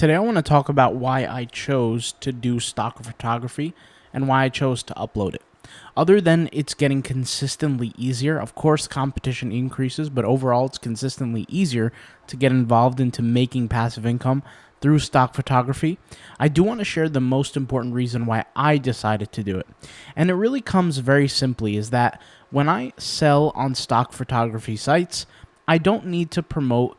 Today, I want to talk about why I chose to do stock photography and why I chose to upload it. Other than it's getting consistently easier, of course, competition increases, but overall, it's consistently easier to get involved into making passive income through stock photography. I do want to share the most important reason why I decided to do it. And it really comes very simply is that when I sell on stock photography sites, I don't need to promote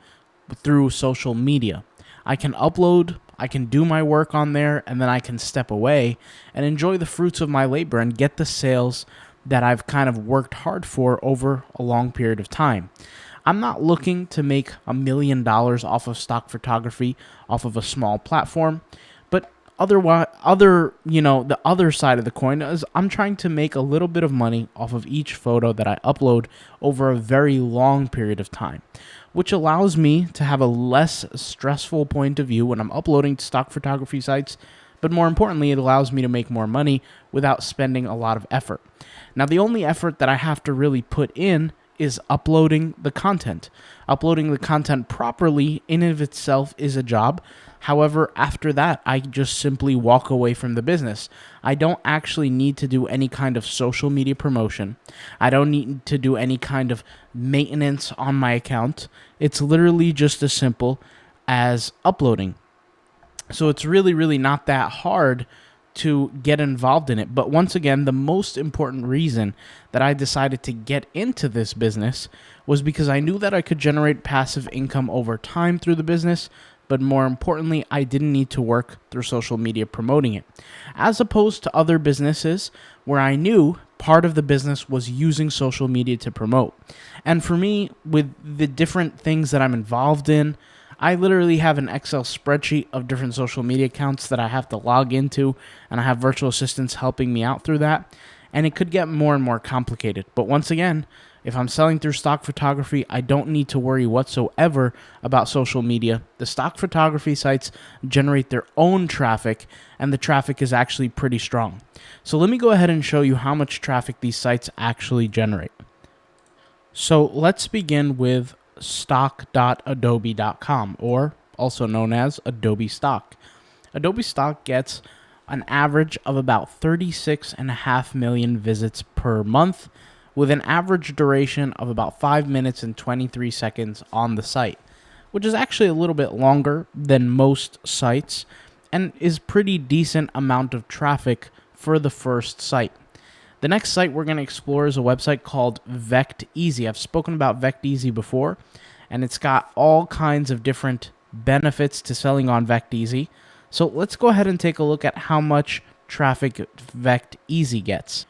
through social media. I can upload, I can do my work on there, and then I can step away and enjoy the fruits of my labor and get the sales that I've kind of worked hard for over a long period of time. I'm not looking to make $1 million off of stock photography off of a small platform, but the other side of the coin is I'm trying to make a little bit of money off of each photo that I upload over a very long period of time, which allows me to have a less stressful point of view when I'm uploading to stock photography sites, but more importantly, it allows me to make more money without spending a lot of effort. Now, the only effort that I have to really put in is uploading the content. Uploading the content properly in and of itself is a job. However, after that, I just simply walk away from the business. I don't actually need to do any kind of social media promotion. I don't need to do any kind of maintenance on my account. It's literally just as simple as uploading. So it's really not that hard to get involved in it. But once again, the most important reason that I decided to get into this business was because I knew that I could generate passive income over time through the business, but more importantly, I didn't need to work through social media promoting it. As opposed to other businesses where I knew part of the business was using social media to promote. And for me, with the different things that I'm involved in, I literally have an Excel spreadsheet of different social media accounts that I have to log into, and I have virtual assistants helping me out through that, and it could get more and more complicated. But once again, if I'm selling through stock photography, I don't need to worry whatsoever about social media. The stock photography sites generate their own traffic, and the traffic is actually pretty strong. So let me go ahead and show you how much traffic these sites actually generate. So let's begin with stock.adobe.com, or also known as Adobe Stock. Adobe Stock gets an average of about 36.5 million visits per month, with an average duration of about 5 minutes and 23 seconds on the site, which is actually a little bit longer than most sites and is pretty decent amount of traffic for the first site. The next site we're going to explore is a website called VectEasy. I've spoken about VectEasy before, and it's got all kinds of different benefits to selling on VectEasy. So let's go ahead and take a look at how much traffic VectEasy gets.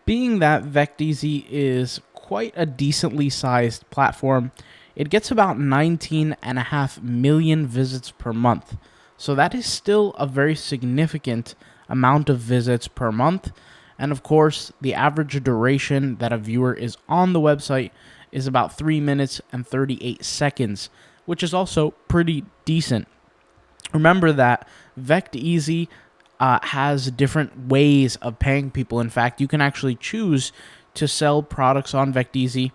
Being that VectEasy is quite a decently sized platform, it gets about 19.5 million visits per month. So that is still a very significant amount of visits per month. And of course, the average duration that a viewer is on the website is about 3 minutes and 38 seconds, which is also pretty decent. Remember that VectEasy has different ways of paying people. In fact, you can actually choose to sell products on VectEasy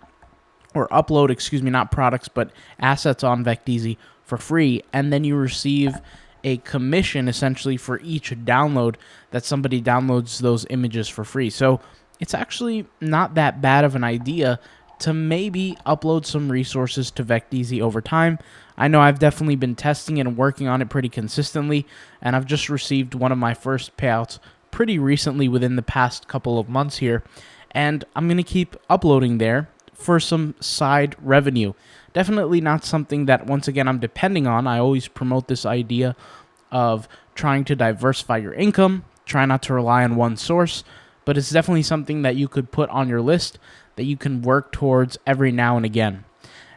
or upload, not products, but assets on VectEasy for free, and then you receive a commission essentially for each download that somebody downloads those images for free. So it's actually not that bad of an idea to maybe upload some resources to VectEasy over time. I know I've definitely been testing it and working on it pretty consistently, and I've just received one of my first payouts pretty recently within the past couple of months here, and I'm going to keep uploading there for some side revenue. Definitely not something that, once again, I'm depending on. I always promote this idea of trying to diversify your income, try not to rely on one source, but it's definitely something that you could put on your list that you can work towards every now and again.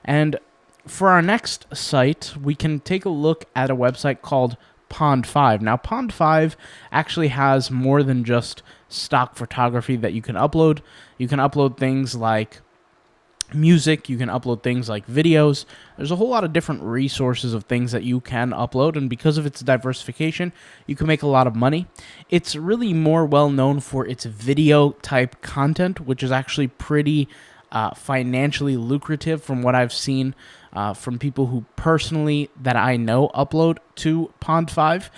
And for our next site, we can take a look at a website called Pond5. Now, Pond5 actually has more than just stock photography that you can upload. You can upload things like music, you can upload things like videos. There's a whole lot of different resources of things that you can upload, and because of its diversification, you can make a lot of money. It's really more well known for its video type content, which is actually pretty financially lucrative from what I've seen from people who personally that I know upload to Pond 5,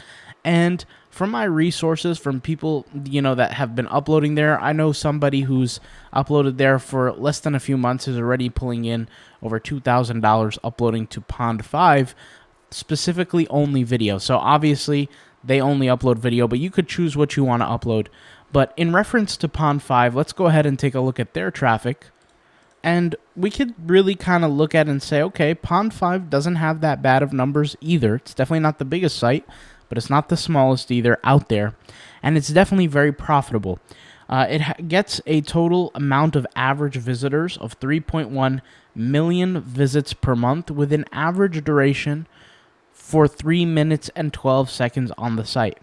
and from my resources from people that have been uploading there. I know somebody who's uploaded there for less than a few months is already pulling in over $2,000 uploading to Pond 5, specifically only video. So obviously they only upload video, but you could choose what you want to upload. But in reference to Pond 5, let's go ahead and take a look at their traffic. And we could really kind of look at it and say, okay, Pond 5 doesn't have that bad of numbers either. It's definitely not the biggest site, but it's not the smallest either out there. And it's definitely very profitable. It gets a total amount of average visitors of 3.1 million visits per month with an average duration for 3 minutes and 12 seconds on the site.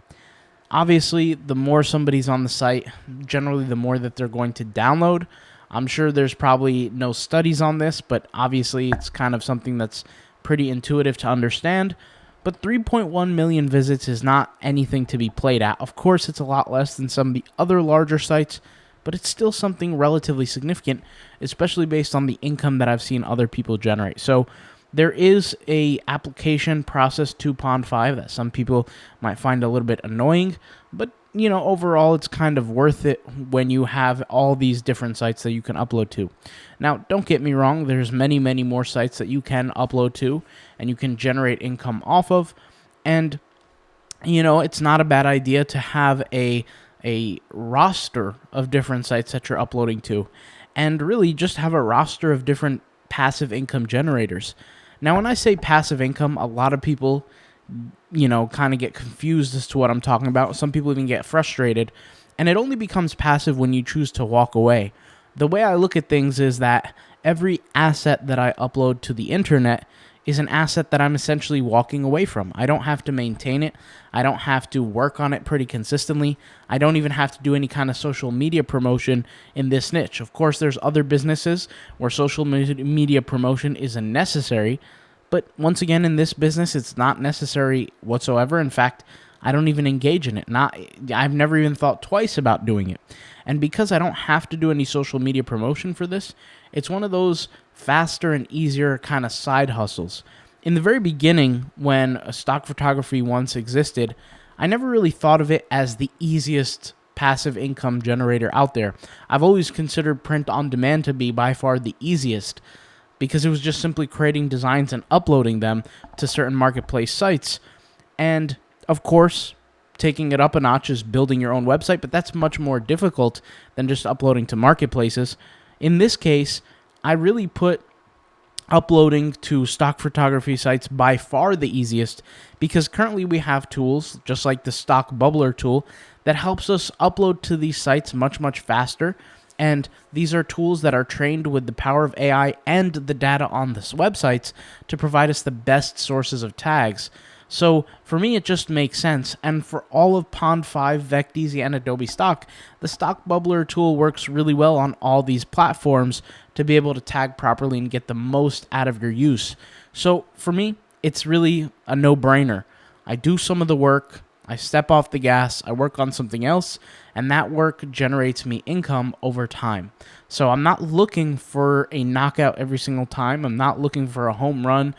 Obviously, the more somebody's on the site, generally the more that they're going to download. I'm sure there's probably no studies on this, but obviously it's kind of something that's pretty intuitive to understand. But 3.1 million visits is not anything to be played at. Of course, it's a lot less than some of the other larger sites, but it's still something relatively significant, especially based on the income that I've seen other people generate. So there is a application process to Pond 5 that some people might find a little bit annoying, but overall it's kind of worth it when you have all these different sites that you can upload to. Now, don't get me wrong, there's many, many more sites that you can upload to and you can generate income off of, and it's not a bad idea to have a roster of different sites that you're uploading to, and really just have a roster of different passive income generators. Now, when I say passive income, a lot of people kind of get confused as to what I'm talking about. Some people even get frustrated, and it only becomes passive when you choose to walk away. The way I look at things is that every asset that I upload to the internet is an asset that I'm essentially walking away from. I don't have to maintain it. I don't have to work on it pretty consistently. I don't even have to do any kind of social media promotion in this niche. Of course, there's other businesses where social media promotion isn't necessary, but once again, in this business, it's not necessary whatsoever. In fact, I don't even engage in it. I've never even thought twice about doing it. And because I don't have to do any social media promotion for this, it's one of those faster and easier kind of side hustles. In the very beginning, when stock photography once existed, I never really thought of it as the easiest passive income generator out there. I've always considered print on demand to be by far the easiest, because it was just simply creating designs and uploading them to certain marketplace sites. And of course, taking it up a notch is building your own website, but that's much more difficult than just uploading to marketplaces. In this case, I really put uploading to stock photography sites by far the easiest, because currently we have tools just like the Stock Bubbler tool that helps us upload to these sites much, much faster. And these are tools that are trained with the power of AI and the data on the websites to provide us the best sources of tags. So for me, it just makes sense. And for all of Pond 5, Vecteezy, and Adobe Stock, the Stock Bubbler tool works really well on all these platforms to be able to tag properly and get the most out of your use. So for me, it's really a no-brainer. I do some of the work, I step off the gas, I work on something else, and that work generates me income over time. So I'm not looking for a knockout every single time. I'm not looking for a home run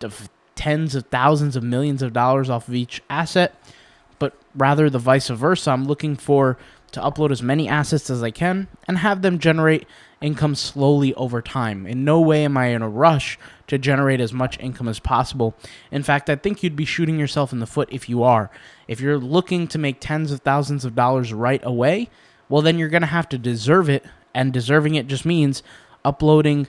of tens of thousands of millions of dollars off of each asset, but rather the vice versa. I'm looking to upload as many assets as I can and have them generate income slowly over time. In no way am I in a rush to generate as much income as possible. In fact, I think you'd be shooting yourself in the foot if you are. If you're looking to make tens of thousands of dollars right away, well, then you're going to have to deserve it, and deserving it just means uploading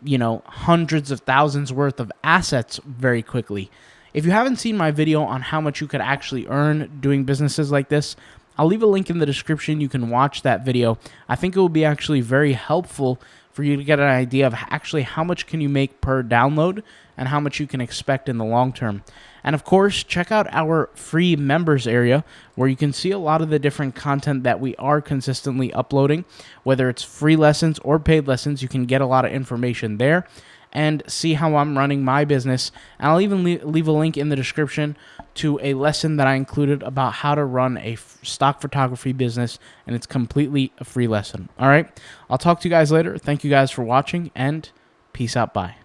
hundreds of thousands worth of assets very quickly. If you haven't seen my video on how much you could actually earn doing businesses like this, I'll leave a link in the description. You can watch that video. I think it will be actually very helpful for you to get an idea of actually how much can you make per download and how much you can expect in the long term. And of course, check out our free members area where you can see a lot of the different content that we are consistently uploading. Whether it's free lessons or paid lessons, you can get a lot of information there and see how I'm running my business. And I'll even leave a link in the description to a lesson that I included about how to run a stock photography business, and it's completely a free lesson. All right, I'll talk to you guys later. Thank you guys for watching, and peace out. Bye.